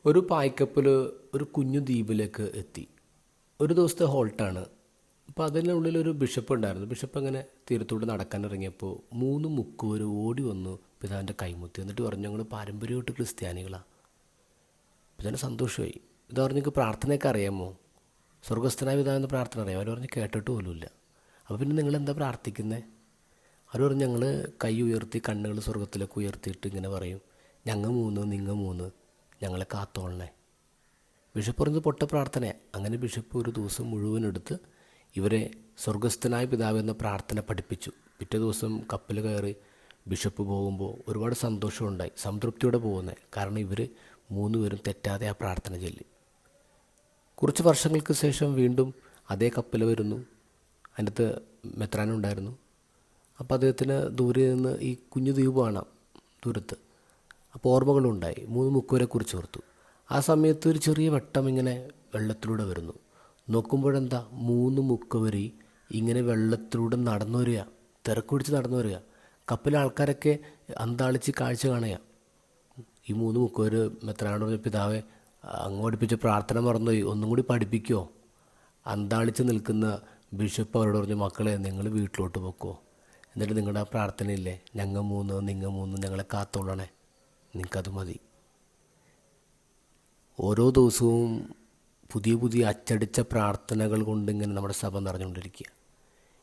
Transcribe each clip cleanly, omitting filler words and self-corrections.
ഒരു പായ്ക്കപ്പൽ ഒരു കുഞ്ഞു ദ്വീപിലേക്ക് എത്തി. ഒരു ദിവസത്തെ ഹോൾട്ടാണ്. അപ്പോൾ അതിനുള്ളിൽ ഒരു ബിഷപ്പ് ഉണ്ടായിരുന്നു. ബിഷപ്പ് അങ്ങനെ തീരത്തോട് നടക്കാനിറങ്ങിയപ്പോൾ 3 മുക്കുവർ ഓടി വന്നു പിതാവിൻ്റെ കൈമുത്തി. എന്നിട്ട് പറഞ്ഞു, ഞങ്ങൾ പാരമ്പര്യമായിട്ട് ക്രിസ്ത്യാനികളാണ്. പിതാവിന് സന്തോഷമായി. ഇത് പറഞ്ഞെങ്കിൽ പ്രാർത്ഥനയൊക്കെ അറിയാമോ? സ്വർഗസ്ഥനായ പിതാവിൻ്റെ പ്രാർത്ഥന അറിയാം. അവർ പറഞ്ഞ് കേട്ടിട്ട് പോലുമില്ല. അപ്പോൾ പിന്നെ നിങ്ങളെന്താ പ്രാർത്ഥിക്കുന്നത്? അവർ പറഞ്ഞു, ഞങ്ങൾ കൈ ഉയർത്തി കണ്ണുകൾ സ്വർഗത്തിലേക്ക് ഉയർത്തിയിട്ട് ഇങ്ങനെ പറയും, ഞങ്ങൾ 3 നിങ്ങൾ 3 ഞങ്ങളെ കാത്തോളണേ. ബിഷപ്പ് പറഞ്ഞത് പൊട്ട പ്രാർത്ഥനയാണ്. അങ്ങനെ ബിഷപ്പ് ഒരു ദിവസം മുഴുവൻ എടുത്ത് ഇവരെ സ്വർഗസ്ഥനായ പിതാവ് എന്ന പ്രാർത്ഥന പഠിപ്പിച്ചു. പിറ്റേ ദിവസം കപ്പൽ കയറി ബിഷപ്പ് പോകുമ്പോൾ ഒരുപാട് സന്തോഷമുണ്ടായി, സംതൃപ്തിയോടെ പോകുന്നത്. കാരണം ഇവർ 3 പേരും തെറ്റാതെ ആ പ്രാർത്ഥന ചൊല്ലി. കുറച്ച് വർഷങ്ങൾക്ക് ശേഷം വീണ്ടും അതേ കപ്പൽ വരുന്നു. അതിനകത്ത് മെത്രാനുണ്ടായിരുന്നു. അപ്പോൾ അദ്ദേഹത്തിന് ദൂരെ നിന്ന് ഈ കുഞ്ഞു ദ്വീപ് കാണാം ദൂരത്ത്. അപ്പോൾ ഓർമ്മകളുണ്ടായി. 3 മുക്കുവരെ കുറിച്ച് ഓർത്തു. ആ സമയത്ത് ഒരു ചെറിയ വട്ടം ഇങ്ങനെ വെള്ളത്തിലൂടെ വരുന്നു. നോക്കുമ്പോഴെന്താ, 3 മുക്കുവരി ഇങ്ങനെ വെള്ളത്തിലൂടെ നടന്നു വരിക, തിരക്ക് പിടിച്ച് നടന്നു വരിക. കപ്പലിലെ ആൾക്കാരൊക്കെ അന്താളിച്ച് കാഴ്ച കാണുക. ഈ 3 മുക്കുവർ മെത്രാനോട് പറഞ്ഞ, പിതാവെ അങ്ങ് പഠിപ്പിച്ച പ്രാർത്ഥന മറന്നുപോയി, ഒന്നും കൂടി പഠിപ്പിക്കുമോ? അന്താളിച്ച് നിൽക്കുന്ന ബിഷപ്പ് അവരോട് പറഞ്ഞു, മക്കളെ നിങ്ങൾ വീട്ടിലോട്ട് പോക്കോ, എന്നിട്ട് നിങ്ങളുടെ ആ പ്രാർത്ഥനയില്ലേ, ഞങ്ങൾ 3 നിങ്ങൾ 3 ഞങ്ങളെ കാത്തോളണേ, നിങ്ങൾക്കത് മതി. ഓരോ ദിവസവും പുതിയ പുതിയ അച്ചടിച്ച പ്രാർത്ഥനകൾ കൊണ്ട് ഇങ്ങനെ നമ്മുടെ സഭ നിറഞ്ഞുകൊണ്ടിരിക്കുക.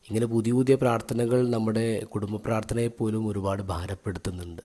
ഇങ്ങനെ പുതിയ പുതിയ പ്രാർത്ഥനകൾ നമ്മുടെ കുടുംബ പ്രാർത്ഥനയെ പോലും ഒരുപാട് ഭാരപ്പെടുത്തുന്നുണ്ട്.